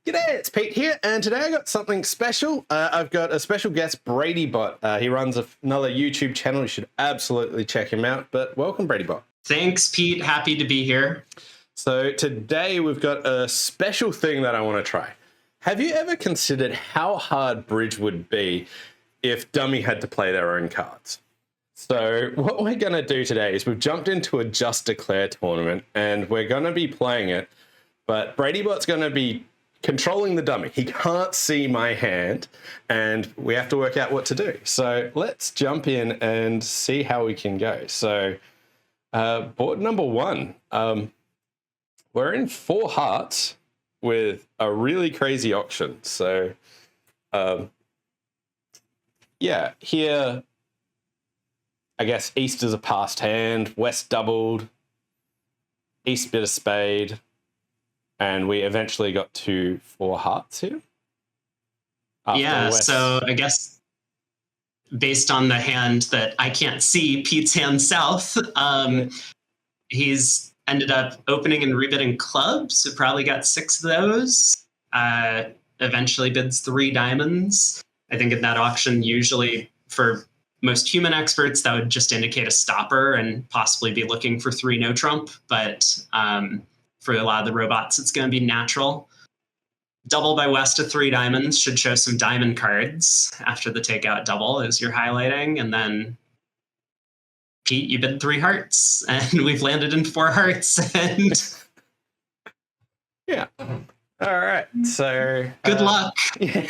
G'day, it's Pete here, and today I got something special. I've got a special guest, Bradybot. He runs another YouTube channel. You should absolutely check him out. But welcome, Bradybot. Thanks, Pete. Happy to be here. So today we've got a special thing that I want to try. Have you ever considered how hard bridge would be if Dummy had to play their own cards? So what we're going to do today is we've jumped into a Just Declare tournament, and we're going to be playing it, but Bradybot's going to be controlling the dummy. He can't see my hand, and we have to work out what to do. So let's jump in and see how we can go. So board number one, we're in 4 hearts with a really crazy auction. So yeah, here, I guess East is a passed hand, West doubled, East bit of spade, and we eventually got to 4 hearts here. Yeah, so I guess based on the hand that I can't see, Pete's hand south, he's ended up opening and rebidding clubs, so probably got 6 of those. Eventually bids 3 diamonds. I think in that auction, usually for most human experts, that would just indicate a stopper and possibly be looking for 3 no trump, but for a lot of the robots, it's going to be natural. Double by West to 3 diamonds should show some diamond cards after the takeout double as you're highlighting. And then, Pete, you bid 3 hearts, and we've landed in 4 hearts. And yeah. All right. So good luck. Yeah.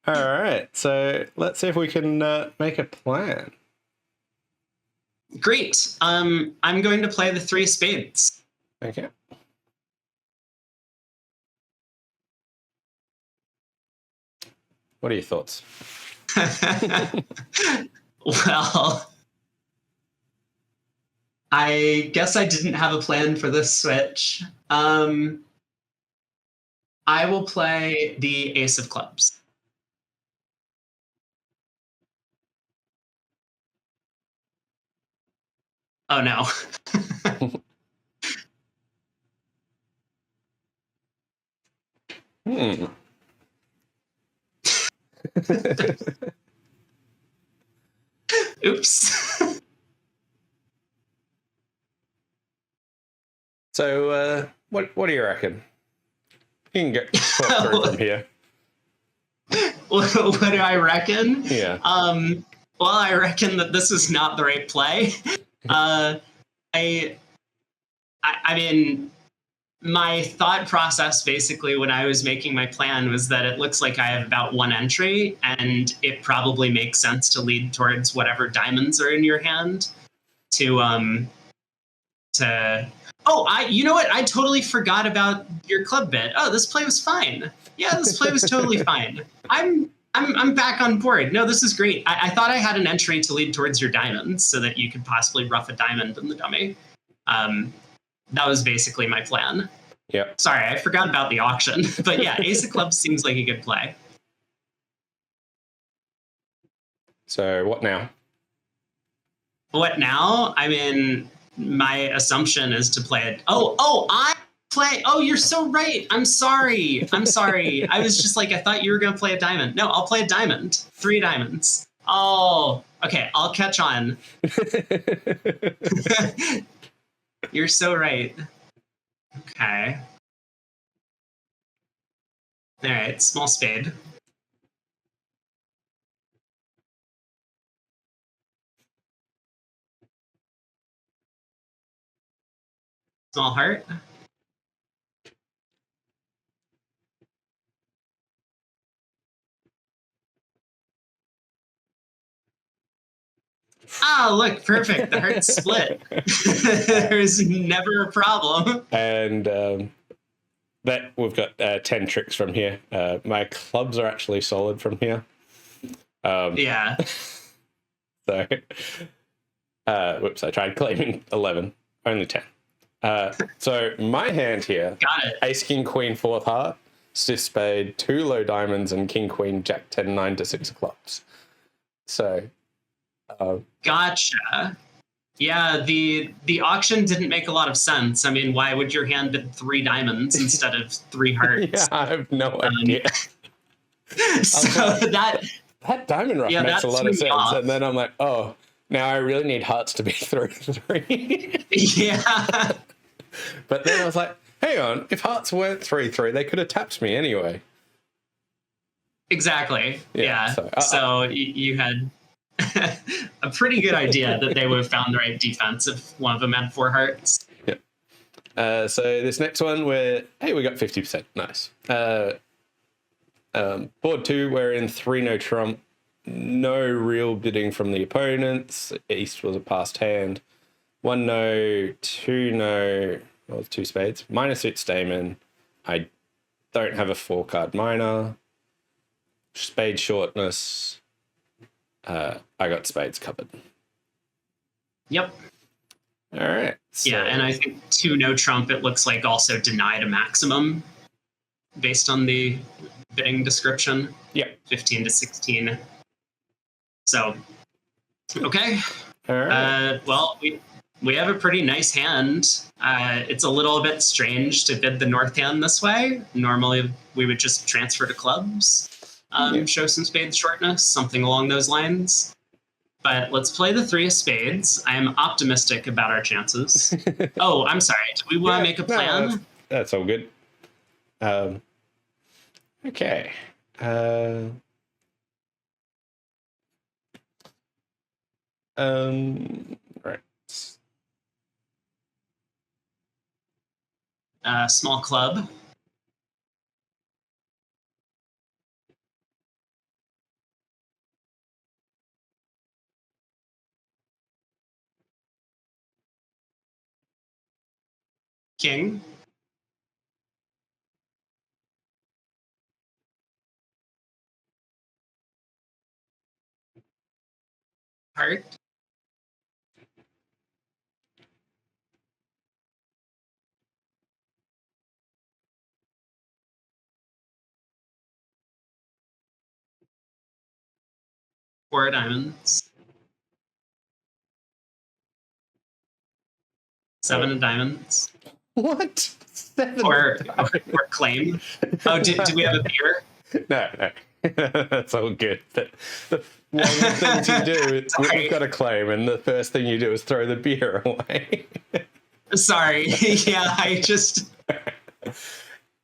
All right. So let's see if we can make a plan. Great. I'm going to play the 3 spades. Okay. What are your thoughts? Well, I guess I didn't have a plan for this switch. I will play the ace of clubs. Oh, no. Oops. So, what do you reckon? You can get through from here. What do I reckon? Yeah. Well, I reckon that this is not the right play. I mean, my thought process basically when I was making my plan was that it looks like I have about 1 entry, and it probably makes sense to lead towards whatever diamonds are in your hand you know what? I totally forgot about your club bid. Oh, this play was fine. Yeah, this play was totally fine. I'm back on board. No, this is great. I thought I had an entry to lead towards your diamonds so that you could possibly rough a diamond in the dummy. That was basically my plan. Yeah. Sorry, I forgot about the auction. But yeah, ace of clubs seems like a good play. So what now? What now? I mean, my assumption is to play it. Oh, you're so right. I'm sorry. I was just like, I thought you were going to play a diamond. No, I'll play a diamond. 3 diamonds. Oh, okay. I'll catch on. You're so right. Okay. All right. Small spade. Small heart. Ah, look, perfect. The heart's split. There's never a problem. And that we've got 10 tricks from here. My clubs are actually solid from here. Yeah. So, whoops, I tried claiming 11. Only 10. So my hand here, got it. Ace, King, Queen, 4th heart, stiff spade, 2 low diamonds, and King, Queen, Jack, 10, 9 to 6 clubs. So, gotcha. Yeah, the auction didn't make a lot of sense. I mean, why would your hand bid 3 diamonds instead of 3 Yeah, hearts? I have no idea. So like, that diamond rough makes that a lot threw of me sense. off. And then I'm like, oh, now I really need hearts to be 3-3. Yeah. But then I was like, hang on, if hearts weren't 3-3, they could have tapped me anyway. Exactly. Yeah, Yeah. so, So you had a pretty good idea that they would have found the right defense if one of them had 4 hearts. Yeah. So this next one, hey, we got 50%. Nice. Board 2, we're in 3 no trump. No real bidding from the opponents. East was a passed hand. 1 no, 2 no. Well, 2 spades. Minor suits Damon. I don't have a 4-card minor. Spade shortness. I got spades covered. Yep. All right. So. Yeah, and I think 2 no trump, it looks like also denied a maximum based on the bidding description. Yep. 15 to 16. So, okay. All right. Well, we have a pretty nice hand. It's a little bit strange to bid the north hand this way. Normally, we would just transfer to clubs, show some spades shortness, something along those lines. But let's play the 3 of spades. I am optimistic about our chances. Oh, I'm sorry. Do we want to make a plan? No, that's all good. Okay. Right. Small club. King. Heart. Four of diamonds. 7 of diamonds. What? 7 Or claim. Oh, do we have a beer? No. That's all good. But one of the things you do is we've got a claim, and the first thing you do is throw the beer away. Sorry. Yeah, I just...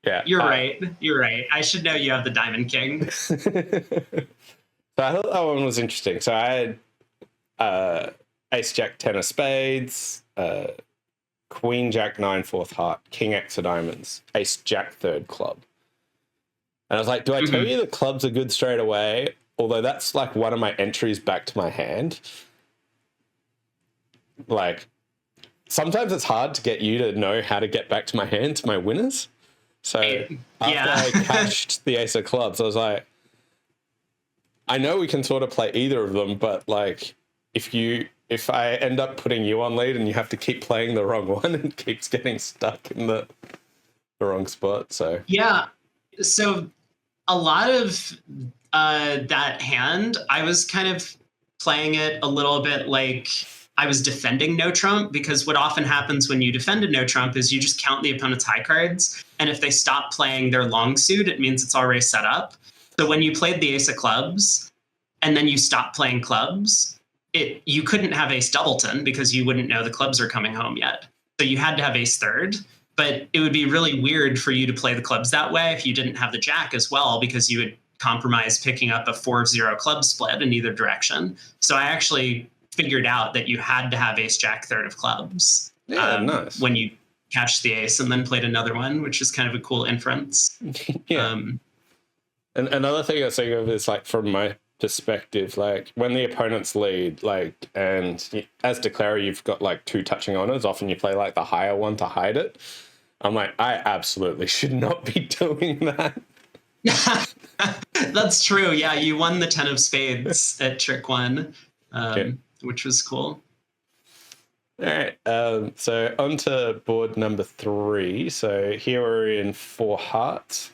Yeah. You're right. You're right. I should know you have the Diamond King. So I thought that one was interesting. So I had Ace Jack 10 of spades, Queen Jack 9 4th heart, King X of diamonds, Ace Jack 3rd club. And I was like, do I tell you the clubs are good straight away? Although that's like one of my entries back to my hand. Like, sometimes it's hard to get you to know how to get back to my hand, to my winners. So after I cashed the Ace of clubs, I was like, I know we can sort of play either of them, but like, if I end up putting you on lead and you have to keep playing the wrong one, it keeps getting stuck in the wrong spot. So yeah. So a lot of that hand, I was kind of playing it a little bit like I was defending no trump, because what often happens when you defend a no trump is you just count the opponent's high cards, and if they stop playing their long suit, it means it's already set up. So when you played the Ace of clubs and then you stopped playing clubs, you couldn't have Ace doubleton because you wouldn't know the clubs are coming home yet. So you had to have Ace third. But it would be really weird for you to play the clubs that way if you didn't have the Jack as well, because you would compromise picking up a 4-0 club split in either direction. So I actually figured out that you had to have Ace Jack 3rd of clubs. Yeah, nice. When you catch the ace and then played another one, which is kind of a cool inference. Yeah. And another thing I was thinking of is, like, from my perspective, like, when the opponents lead, like, and as declarer you've got like 2 touching honors, often you play like the higher one to hide it. I'm like, I absolutely should not be doing that. That's true. Yeah, you won the 10 of spades at trick 1, which was cool. All right, so on to board number 3. So here we're in 4 hearts.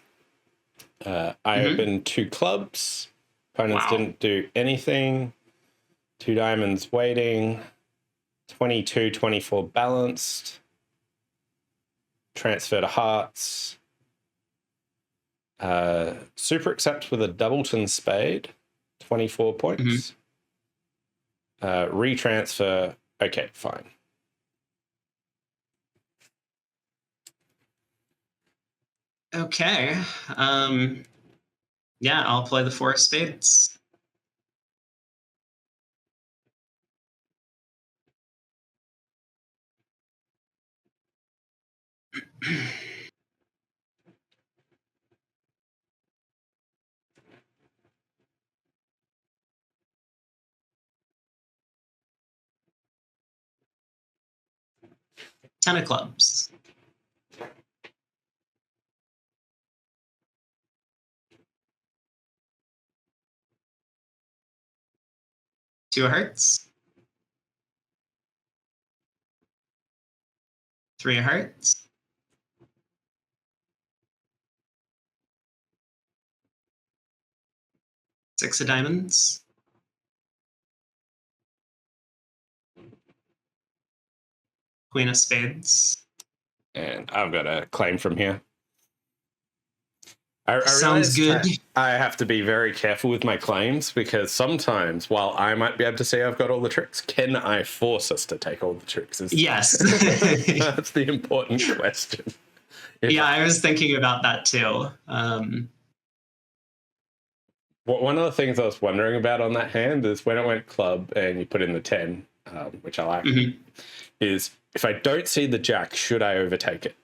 I opened 2 clubs. Opponents didn't do anything. 2 diamonds waiting. 22, 24 balanced. Transfer to hearts. Super accept with a doubleton spade, 24 points. Retransfer. Okay, fine. Okay. Yeah, I'll play the 4 spades. Ten of clubs. Two of hearts. Three of hearts. Six of diamonds. Queen of spades. And I've got a claim from here. I Sounds realize good. I have to be very careful with my claims because sometimes, while I might be able to say I've got all the tricks, can I force us to take all the tricks? Yes. That's the important question. Yeah, I was thinking about that too. One of the things I was wondering about on that hand is when it went club and you put in the 10, which I like, is if I don't see the jack, should I overtake it?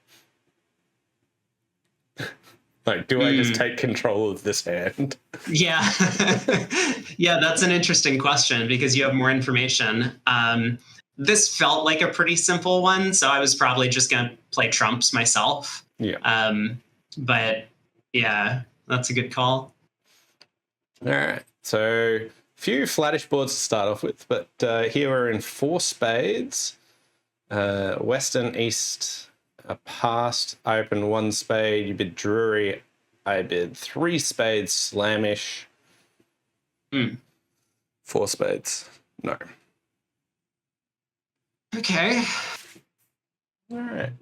Like, do I just take control of this hand? Yeah. Yeah, that's an interesting question because you have more information. This felt like a pretty simple one, so I was probably just going to play trumps myself. Yeah. But yeah, that's a good call. All right. So, few flattish boards to start off with, but here we're in 4 spades. West and East are passed. I open 1 spade. You bid Drury. I bid 3 spades. Slamish. 4 spades. No. Okay. All right.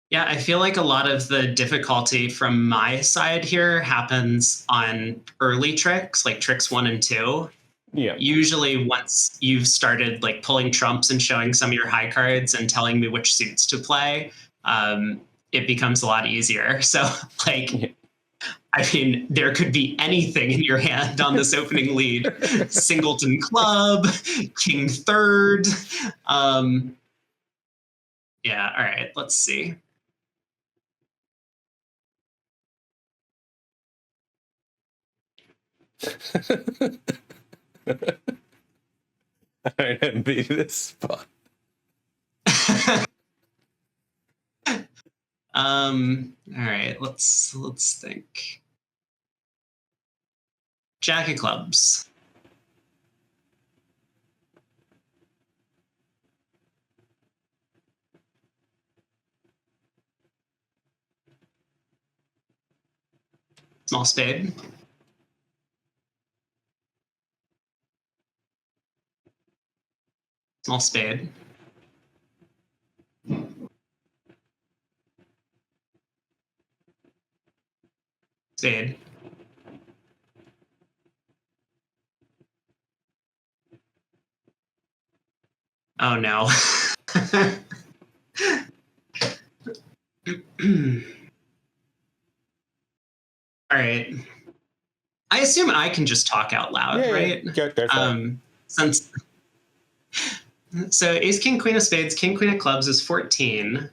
Yeah, I feel like a lot of the difficulty from my side here happens on early tricks, like tricks 1 and 2. Yeah. Usually once you've started like pulling trumps and showing some of your high cards and telling me which suits to play, it becomes a lot easier. So like, I mean, there could be anything in your hand on this opening lead. Singleton club, king third. Yeah, all right, let's see. I don't envy this spot. All right, let's think. Jack of clubs. Small spade. Small spade. Spade. Oh no. All right. I assume I can just talk out loud, Yeah, right? go for it. Since so ace king queen of spades, king queen of clubs is 14.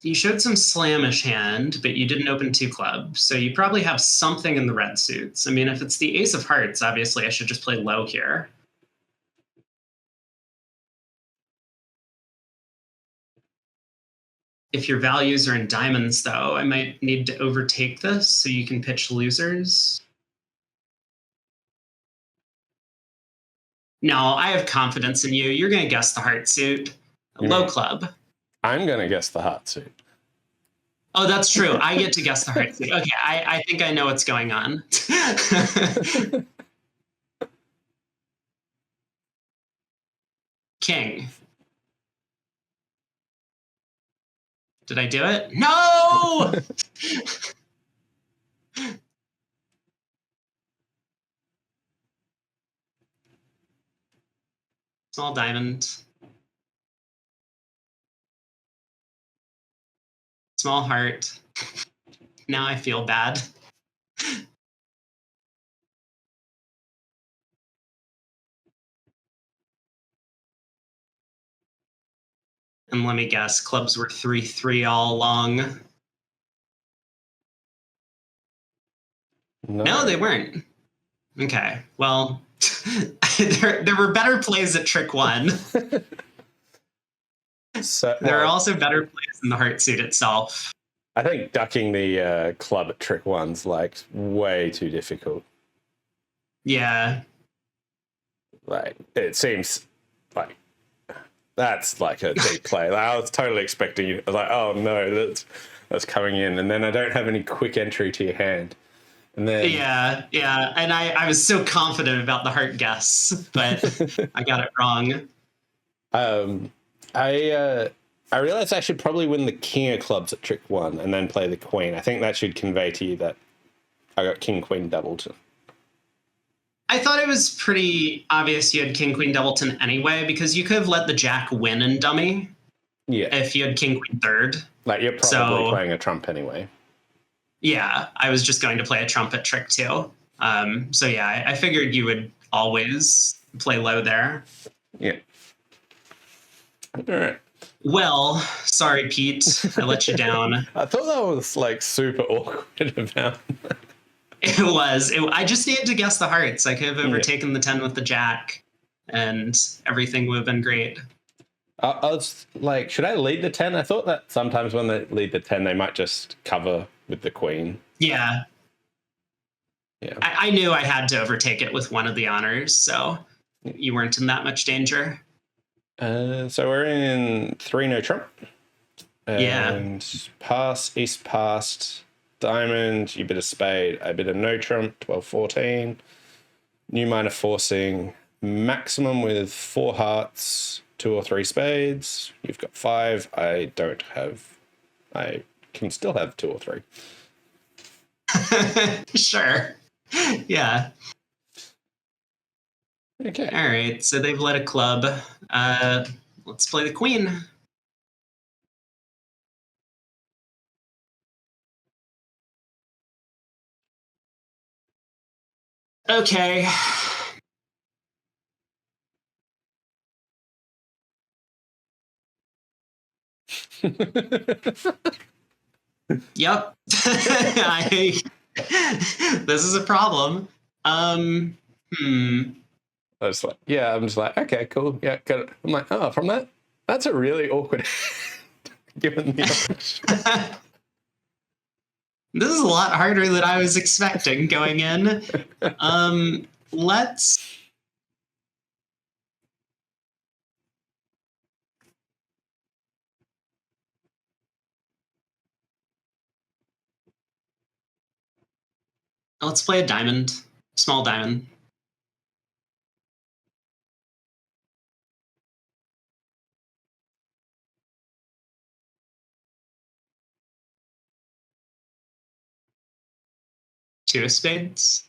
You showed some slamish hand, but you didn't open 2 clubs, so you probably have something in the red suits. I mean, if it's the ace of hearts, obviously I should just play low here. If your values are in diamonds, though, I might need to overtake this so you can pitch losers. No, I have confidence in you. You're going to guess the heart suit. Low club. I'm going to guess the heart suit. Oh, that's true. I get to guess the heart suit. Okay, I think I know what's going on. King. Did I do it? No! Small diamond. Small heart. Now I feel bad. And let me guess, clubs were 3-3 all along. No, they weren't. Okay, well, there were better plays at trick one. So, There are also better plays in the heart suit itself. I think ducking the club at trick one's like way too difficult. Yeah. Like, it seems like that's like a deep play. Like, I was totally expecting you. I was like, oh no, that's coming in, and then I don't have any quick entry to your hand. And then Yeah, and I was so confident about the heart guess, but I got it wrong. I realized I should probably win the king of clubs at trick one and then play the queen. I think that should convey to you that I got king queen doubleton. I thought it was pretty obvious you had king queen doubleton anyway, because you could have let the jack win in dummy. Yeah, if you had king queen third. Like, you're probably playing a trump anyway. Yeah, I was just going to play a trumpet trick too. So yeah, I figured you would always play low there. Yeah. All right. Well, sorry, Pete. I let you down. I thought that was like super awkward about. It was. I just needed to guess the hearts. I could have overtaken the 10 with the jack, and everything would have been great. I was like, should I lead the 10? I thought that sometimes when they lead the 10, they might just cover with the queen. Yeah. Yeah. I knew I had to overtake it with one of the honors, so you weren't in that much danger. So we're in 3 no trump. And pass, east passed, diamond, you bid a spade, I bid a no trump, 12-14. New minor forcing, maximum with 4 hearts, 2 or 3 spades. You've got 5. I don't have. I can still have 2 or 3. Sure. Yeah. Okay. All right. So they've led a club. Let's play the queen. Okay. Yep. This is a problem. I was like, yeah, I'm just like, okay, cool. Yeah, got it. I'm like, oh, from that? That's a really awkward given the option. This is a lot harder than I was expecting going in. Let's play a diamond. Small diamond. Two of spades.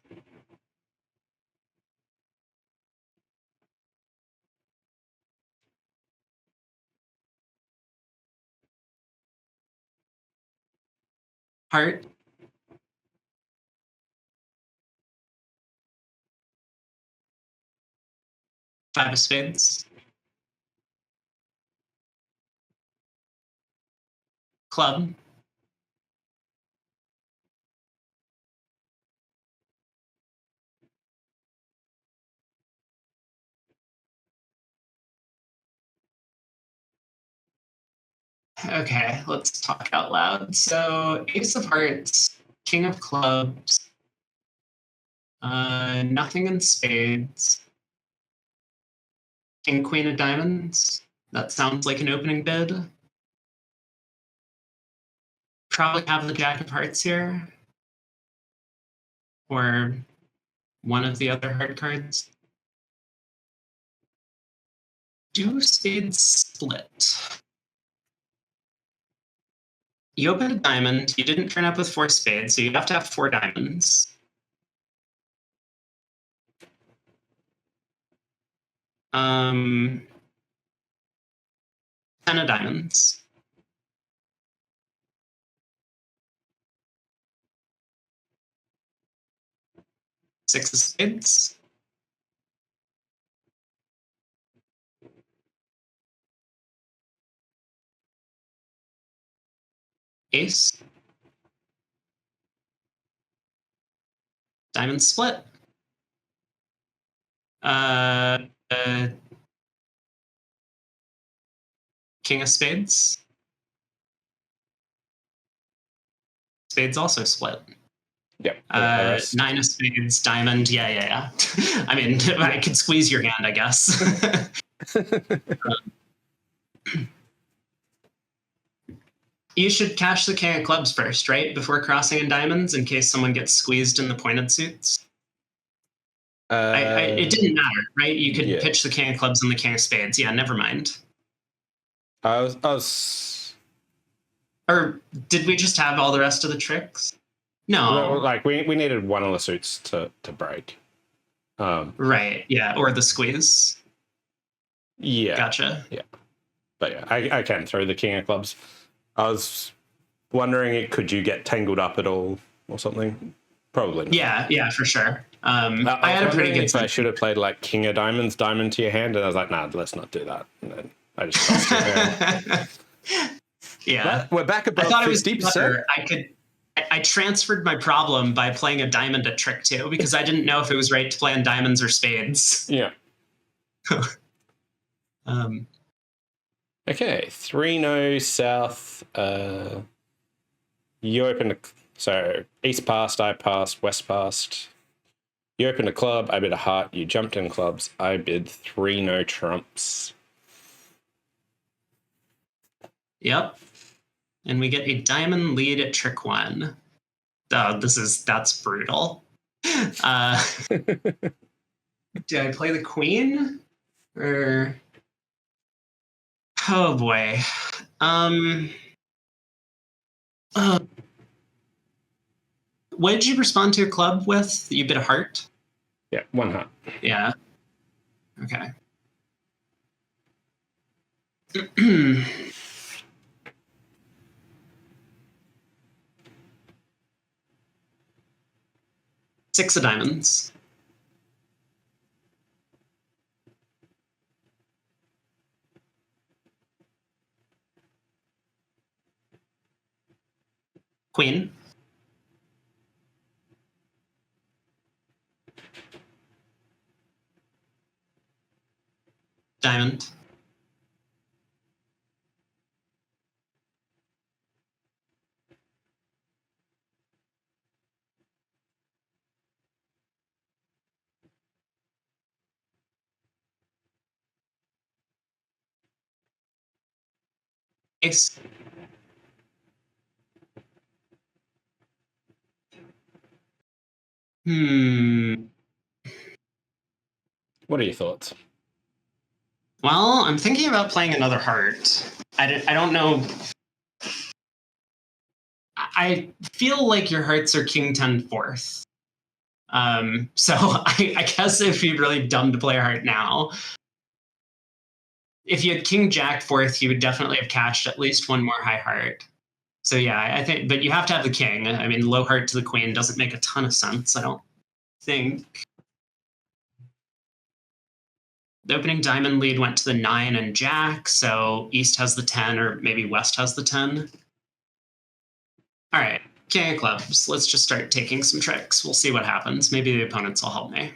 Heart. Five of spades. Club. Okay, let's talk out loud. So, ace of hearts, king of clubs, nothing in spades, king, queen of diamonds. That sounds like an opening bid. probably have the Jack of Hearts here. Or one of the other hard cards. Do spades split? You opened a diamond. You didn't turn up with 4 spades, so you have to have 4 diamonds. Um, 10 of diamonds. Six of spades. Ace. Diamond split. Uh, King of spades. Spades also split. Yep. 9 of spades, diamond. Yeah. I mean, I could squeeze your hand, I guess. You should cash the king of clubs first, right? Before crossing in diamonds, in case someone gets squeezed in the pointed suits. It didn't matter, right? You could pitch the king of clubs and the king of spades. Yeah, never mind. I was. Or did we just have all the rest of the tricks? No. Like we needed one of the suits to break. Right. Yeah. Or the squeeze. Yeah. Gotcha. Yeah. But yeah, I can throw the king of clubs. I was wondering, could you get tangled up at all or something? Probably not. Yeah, for sure. I had a pretty good. I should have played like king of diamonds, diamond to your hand, and I was like, nah, let's not do that. And then I just crossed your hand. Yeah, but we're back above 50%. I transferred my problem by playing a diamond at trick 2 because I didn't know if it was right to play on diamonds or spades. Yeah. Okay, 3-no south. You opened so east passed, I passed, west passed. You opened a club, I bid a heart. You jumped in clubs, I bid 3-no trumps. Yep. And we get a diamond lead at trick 1. Oh, that's brutal. Did I play the queen? Or oh boy. What did you respond to a club with? You bid a heart? Yeah, 1 heart. Yeah. Okay. Six of diamonds. Queen. Diamond. Ace. What are your thoughts? Well, I'm thinking about playing another heart. I don't know. I feel like your hearts are king 10 fourth. So I guess it'd be really dumb to play a heart now. If you had king jack fourth, you would definitely have cashed at least one more high heart. So yeah, I think, but you have to have the king. I mean, low heart to the queen doesn't make a ton of sense, I don't think. The opening diamond lead went to the 9 and jack, so east has the 10, or maybe west has the 10. All right, king of clubs. Let's just start taking some tricks. We'll see what happens. Maybe the opponents will help me.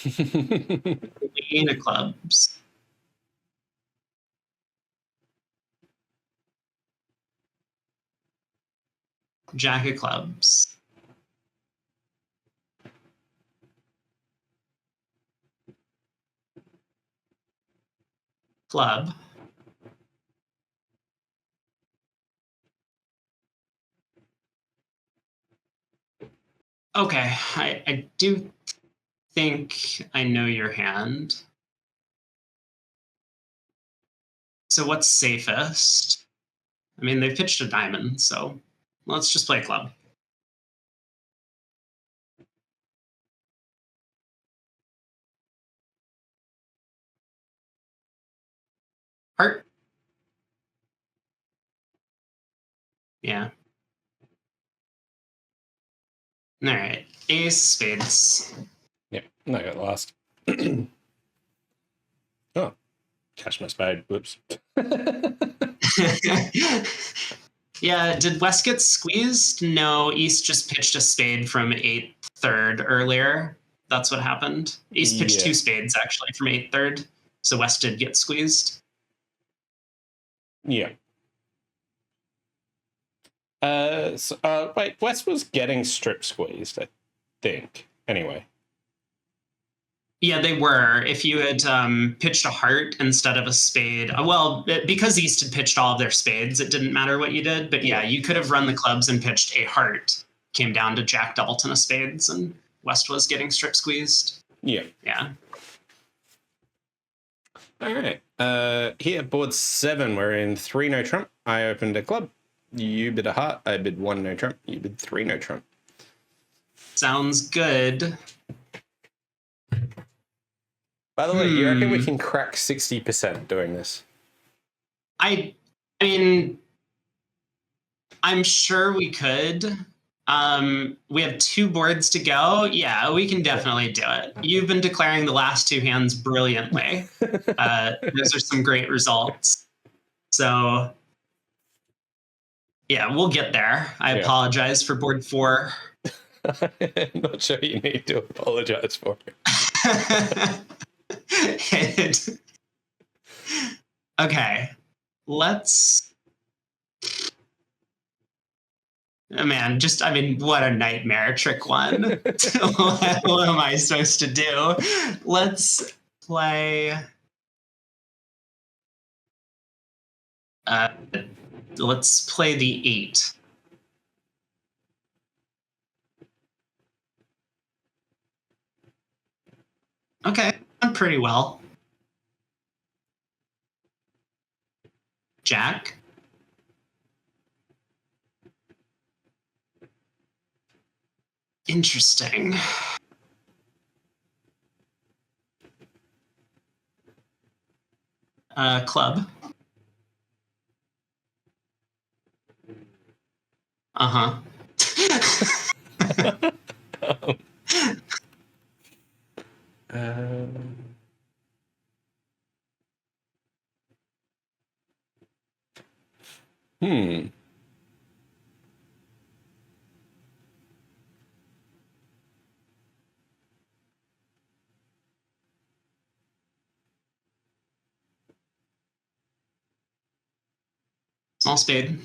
Queen of clubs. Jack of clubs. Club. Okay, I do think I know your hand. So what's safest? I mean, they pitched a diamond, so let's just play club. Heart. Yeah. All right. Ace spades. Yeah, no, I got lost. Oh, cash my spade. Whoops. Yeah, did West get squeezed? No, East just pitched a spade from 8th third earlier. That's what happened. East pitched 2 spades actually from 8th third, so West did get squeezed. Yeah. Wait, West was getting strip squeezed, I think. Anyway. Yeah, they were. If you had pitched a heart instead of a spade, well, because East had pitched all of their spades, it didn't matter what you did. But yeah, you could have run the clubs and pitched a heart. Came down to Jack double ton of spades, and West was getting strip squeezed. Yeah. Yeah. All right. Here, board 7, we're in 3 no trump. I opened a club. You bid a heart. I bid 1 no trump. You bid 3 no trump. Sounds good. By the way, you reckon we can crack 60% doing this? I mean, I'm sure we could. We have 2 boards to go. Yeah, we can definitely do it. You've been declaring the last 2 hands brilliantly. Those are some great results. So, yeah, we'll get there. I apologize for board 4. I'm not sure you need to apologize for it. Okay, let's. Oh, man, what a nightmare. Trick 1. What am I supposed to do? Let's play. Let's play the 8. Okay, done pretty well. Jack. Interesting. Club. Uh-huh. Small spade.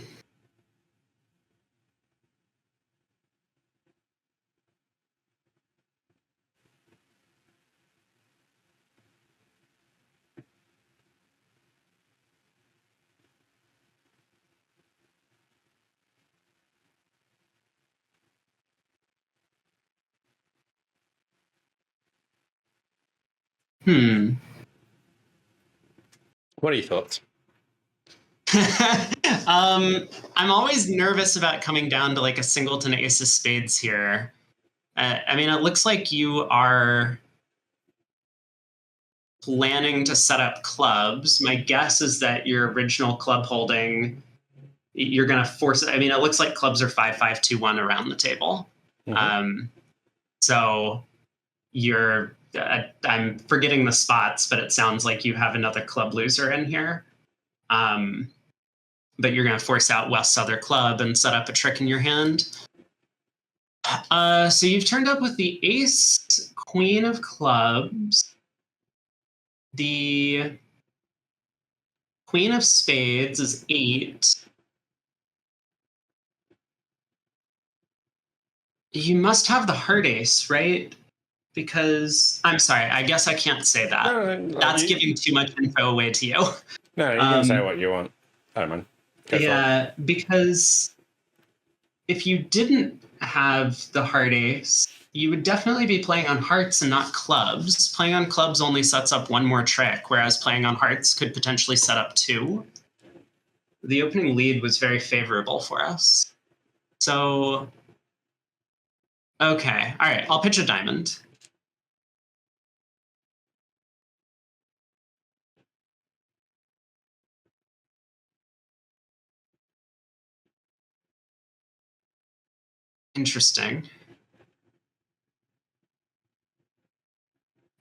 What are your thoughts? I'm always nervous about coming down to like a singleton ace of spades here. I mean, it looks like you are planning to set up clubs. My guess is that your original club holding, you're going to force it. I mean, it looks like clubs are 5-5-2-1 around the table. So you're, I'm forgetting the spots, but it sounds like you have another club loser in here. But you're going to force out West's other club and set up a trick in your hand. So you've turned up with the ace, queen of clubs, the queen of spades is 8. You must have the heart ace, right? Because I'm sorry, I guess I can't say that. No, that's giving too much info away to you. No, you can say what you want. I don't mind. Because if you didn't have the heart ace, you would definitely be playing on hearts and not clubs. Playing on clubs only sets up one more trick, whereas playing on hearts could potentially set up two. The opening lead was very favorable for us. So, okay. All right, I'll pitch a diamond. Interesting.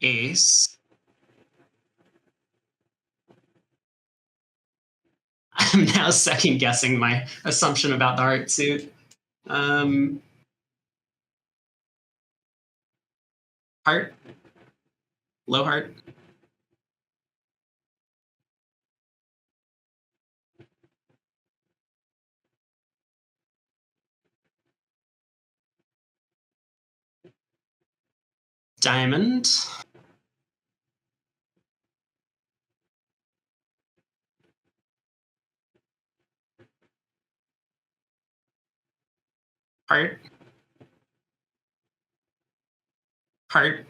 Ace. I'm now second guessing my assumption about the heart suit. Heart. Low heart. Diamond. Heart. Heart.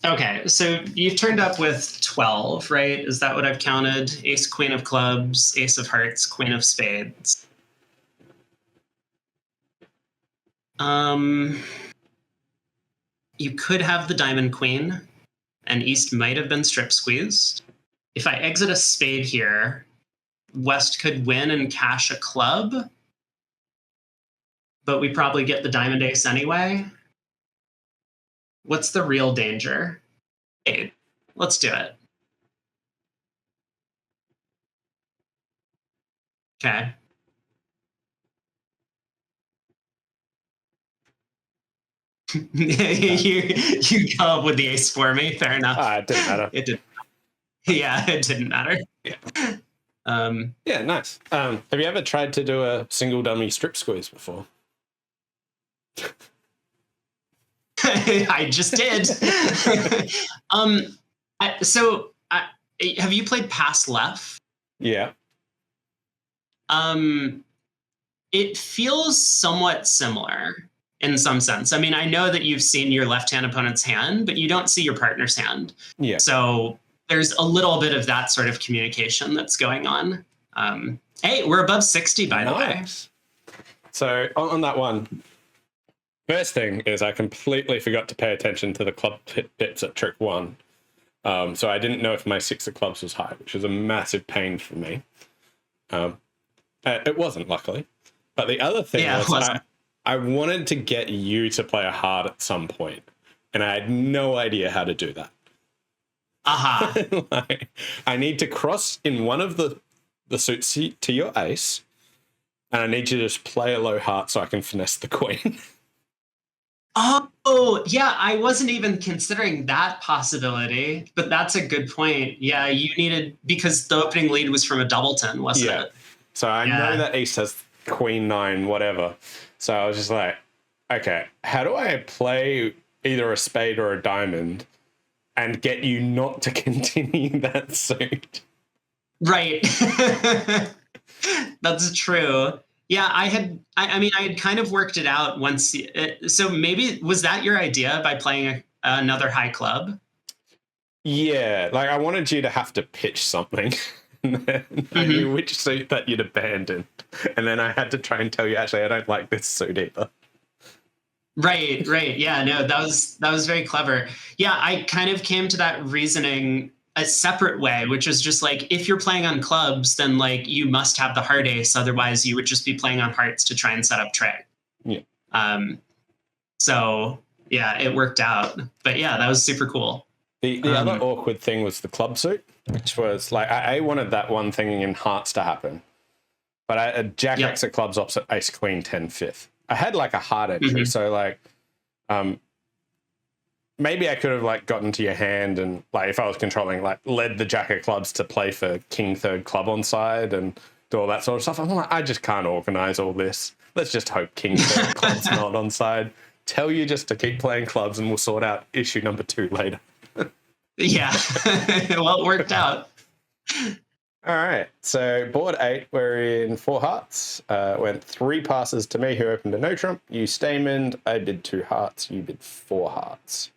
Okay, so you've turned up with 12, right? Is that what I've counted? Ace, queen of clubs, ace of hearts, queen of spades. You could have the diamond queen, and East might have been strip squeezed. If I exit a spade here, West could win and cash a club, but we probably get the diamond ace anyway. What's the real danger? Hey, let's do it. Okay. you come up with the ace for me. Fair enough. It didn't matter. It did. Yeah, it didn't matter. Yeah. Yeah, nice. Have you ever tried to do a single dummy strip squeeze before? I just did. Have you played Pass Left? Yeah. It feels somewhat similar in some sense. I mean, I know that you've seen your left-hand opponent's hand, but you don't see your partner's hand. Yeah. So there's a little bit of that sort of communication that's going on. Hey, we're above 60, by the way. So on that one, first thing is I completely forgot to pay attention to the club pips at trick one. So I didn't know if my six of clubs was high, which was a massive pain for me. It wasn't, luckily. But the other thing was I wanted to get you to play a heart at some point, and I had no idea how to do that. Like, I need to cross in one of the suits to your ace, and I need you to just play a low heart so I can finesse the queen. Oh, yeah, I wasn't even considering that possibility, but that's a good point. Yeah, you needed, because the opening lead was from a doubleton, wasn't it? So I know that ace has queen nine, whatever. So I was just like, okay, how do I play either a spade or a diamond and get you not to continue that suit? Right. That's true. Yeah, I had kind of worked it out once. So maybe, was that your idea by playing another high club? Yeah, like I wanted you to have to pitch something. And then I knew which suit that you'd abandoned. And then I had to try and tell you, actually, I don't like this suit either. Right. Yeah, no, that was very clever. Yeah, I kind of came to that reasoning a separate way, which is just like, if you're playing on clubs, then like you must have the heart ace, otherwise you would just be playing on hearts to try and set up trick. Yeah. So yeah, it worked out. But yeah, that was super cool. The other awkward thing was the club suit, which was like I wanted that one thing in hearts to happen, but I had jack X at clubs opposite ace queen 10 fifth. I had like a heart entry, so like maybe I could have like gotten to your hand and like if I was controlling, like led the jack of clubs to play for king third club on side and do all that sort of stuff. I'm like, I just can't organize all this. Let's just hope king third club's not on side. Tell you just to keep playing clubs and we'll sort out issue number 2 later. Yeah. Well, it worked out. All right. So board 8, we're in 4 hearts. Went 3 passes to me, who opened a no trump. You stamened. I bid 2 hearts. You bid 4 hearts.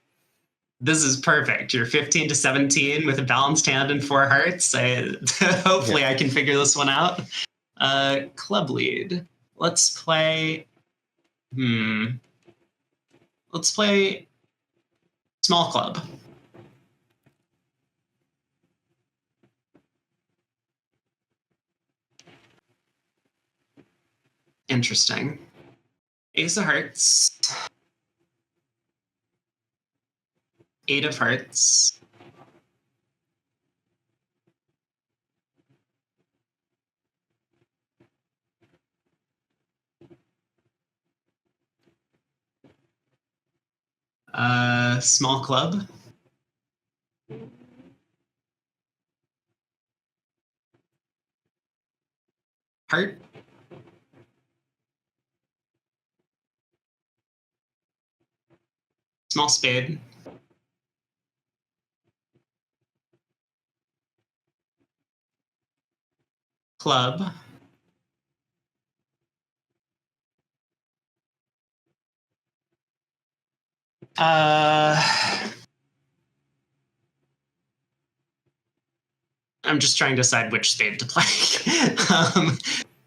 This is perfect. You're 15 to 17 with a balanced hand and 4 hearts. Hopefully I can figure this one out. Club lead. Let's play. Let's play small club. Interesting. Ace of hearts. 8 of hearts. Small club. Heart. Small spade. Club. I'm just trying to decide which spade to play.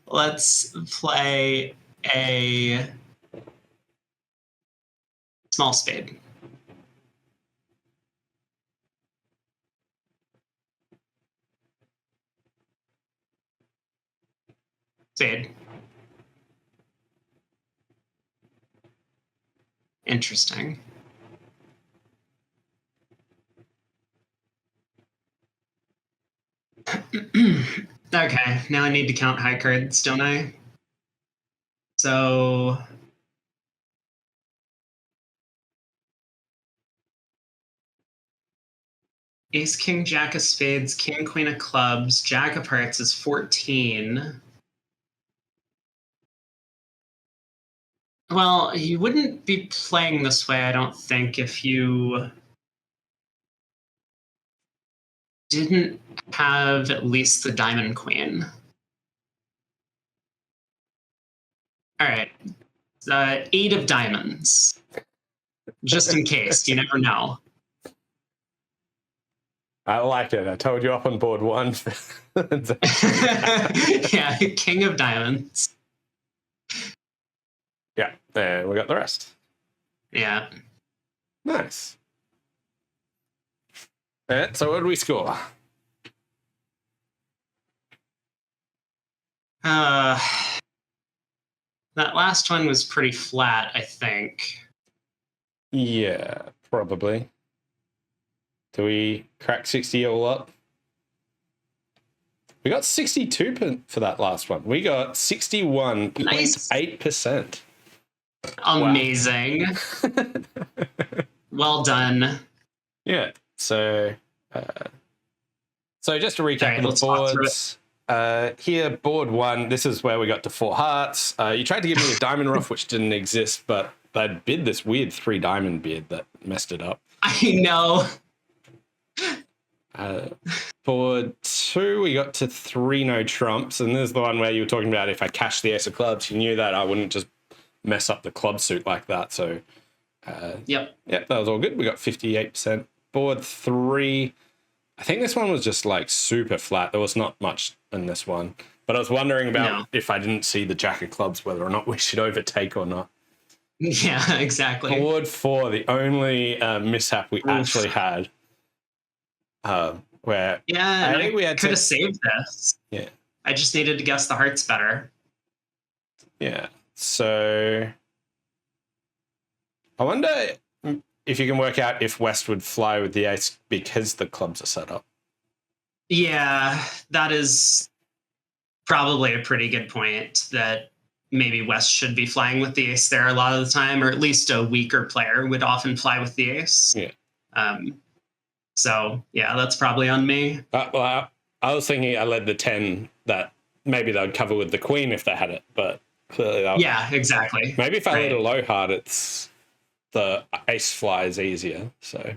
Let's play a small spade. Spade. Interesting. Okay, now I need to count high cards, don't I? So ace, king, jack of spades, king, queen of clubs, jack of hearts is 14. Well, you wouldn't be playing this way, I don't think, if you didn't have at least the diamond queen. All right, 8 of diamonds. Just in case, you never know. I like it. I told you up on board 1. Yeah, king of diamonds. Yeah, and we got the rest. Yeah. Nice. All right, so what did we score? That last one was pretty flat, I think. Yeah, probably. Do we crack 60 all up? We got 62 for that last one. We got 61.8%. Amazing. Well done. Yeah. So just to recap the boards. Here, board 1, this is where we got to 4 hearts. You tried to give me a diamond ruff, which didn't exist, but they'd bid this weird 3 diamond bid that messed it up. I know. Board 2, we got to 3 no trumps, and this is the one where you were talking about if I cashed the ace of clubs, you knew that I wouldn't just mess up the club suit like that. So, Yep, that was all good. We got 58%. Board 3, I think this one was just like super flat. There was not much in this one, but I was wondering about if I didn't see the jack of clubs, whether or not we should overtake or not. Yeah, exactly. Board 4, the only mishap we actually had. Where I think we could have saved this. Yeah, I just needed to guess the hearts better. Yeah, so I wonder if you can work out if West would fly with the ace because the clubs are set up. Yeah, that is probably a pretty good point, that maybe West should be flying with the ace there a lot of the time, or at least a weaker player would often fly with the ace. Yeah. So, yeah, that's probably on me. Well, I was thinking I led the 10 that maybe they would cover with the queen if they had it, but clearly that yeah, exactly. Maybe if I led a low heart, it's the ace fly is easier. So,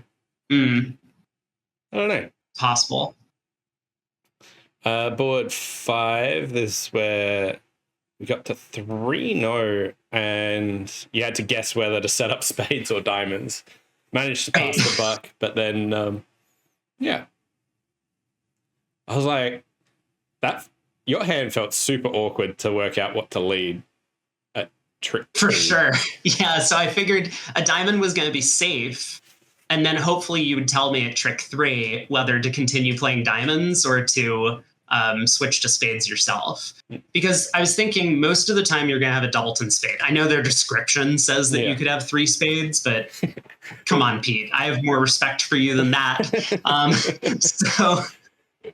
I don't know. Possible. Board 5, this is where we got to 3-0, and you had to guess whether to set up spades or diamonds. Managed to pass the buck, but then, yeah. I was like, your hand felt super awkward to work out what to lead at trick 2. For sure. Yeah, so I figured a diamond was going to be safe, and then hopefully you would tell me at trick 3 whether to continue playing diamonds or to switch to spades yourself. Because I was thinking most of the time you're going to have a doubleton spade. I know their description says that you could have 3 spades, but come on, Pete. I have more respect for you than that. So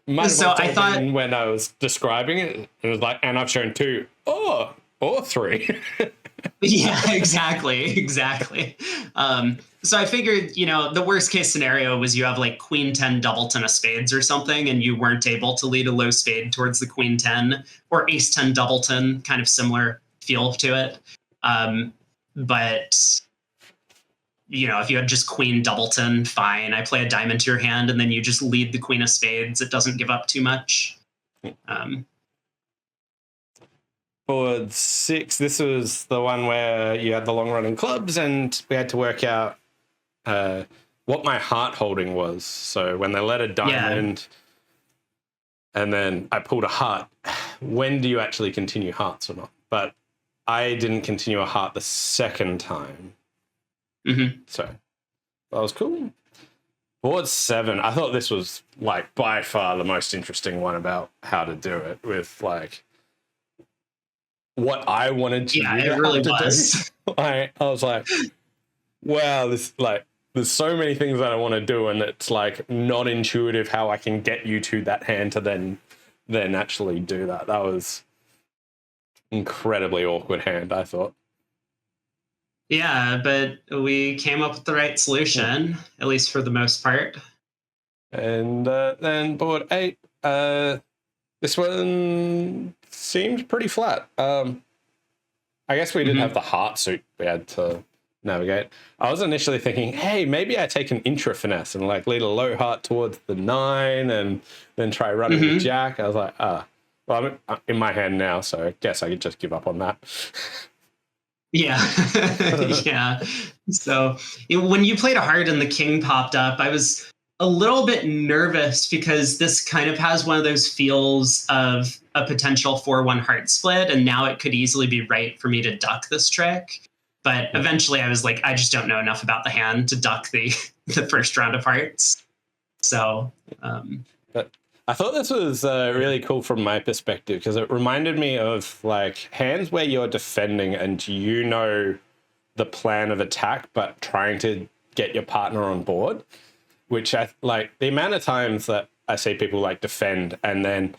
I thought when I was describing it, it was like, and I've shown 2 or 3. Yeah, exactly. So I figured, the worst case scenario was you have like queen 10 doubleton of spades or something, and you weren't able to lead a low spade towards the queen 10, or ace 10 doubleton, kind of similar feel to it. But if you had just queen doubleton, fine. I play a diamond to your hand, and then you just lead the queen of spades. It doesn't give up too much. Board 6, this was the one where you had the long running clubs, and we had to work out what my heart holding was. So when they let a diamond, and then I pulled a heart, when do you actually continue hearts or not? But I didn't continue a heart the second time. So that was cool. Board 7, I thought this was like by far the most interesting one about how to do it, with like what I wanted to do. Yeah, it really was. I was like, wow, this like there's so many things that I want to do, and it's like not intuitive how I can get you to that hand to then actually do that. That was incredibly awkward hand, I thought. Yeah, but we came up with the right solution, at least for the most part. And then board 8, this one seemed pretty flat. I guess we didn't have the heart suit we had to navigate. I was initially thinking, hey, maybe I take an intra finesse and like lead a low heart towards the 9 and then try running the jack. I was like, well, I'm in my hand now, so I guess I could just give up on that. Yeah. Yeah. So when you played a heart and the king popped up, I was a little bit nervous because this kind of has one of those feels of a potential 4-1 heart split, and now it could easily be right for me to duck this trick. But eventually I was like, I just don't know enough about the hand to duck the first round of hearts. So but I thought this was really cool from my perspective, because it reminded me of like hands where you're defending and the plan of attack, but trying to get your partner on board, which I like the amount of times that I see people like defend and then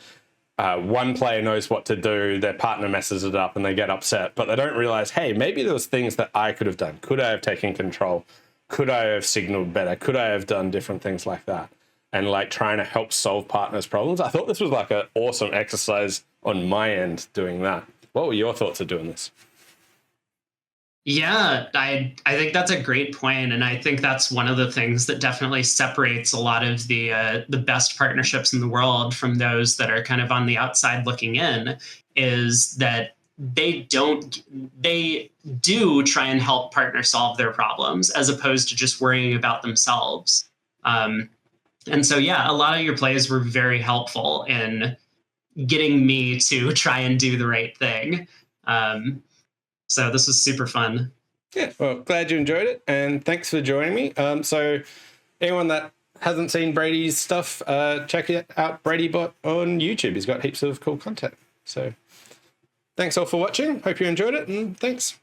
one player knows what to do, their partner messes it up and they get upset, but they don't realize, hey, maybe there was things that I could have done. Could I have taken control? Could I have signaled better? Could I have done different things like that? And like trying to help solve partners' problems. I thought this was like an awesome exercise on my end doing that. What were your thoughts of doing this? Yeah, I think that's a great point, and I think that's one of the things that definitely separates a lot of the best partnerships in the world from those that are kind of on the outside looking in, is that they do try and help partners solve their problems as opposed to just worrying about themselves. And so, yeah, a lot of your plays were very helpful in getting me to try and do the right thing. So this was super fun. Yeah, well, glad you enjoyed it, and thanks for joining me. So anyone that hasn't seen Brady's stuff, check out Bradybot on YouTube. He's got heaps of cool content. So thanks all for watching. Hope you enjoyed it, and thanks.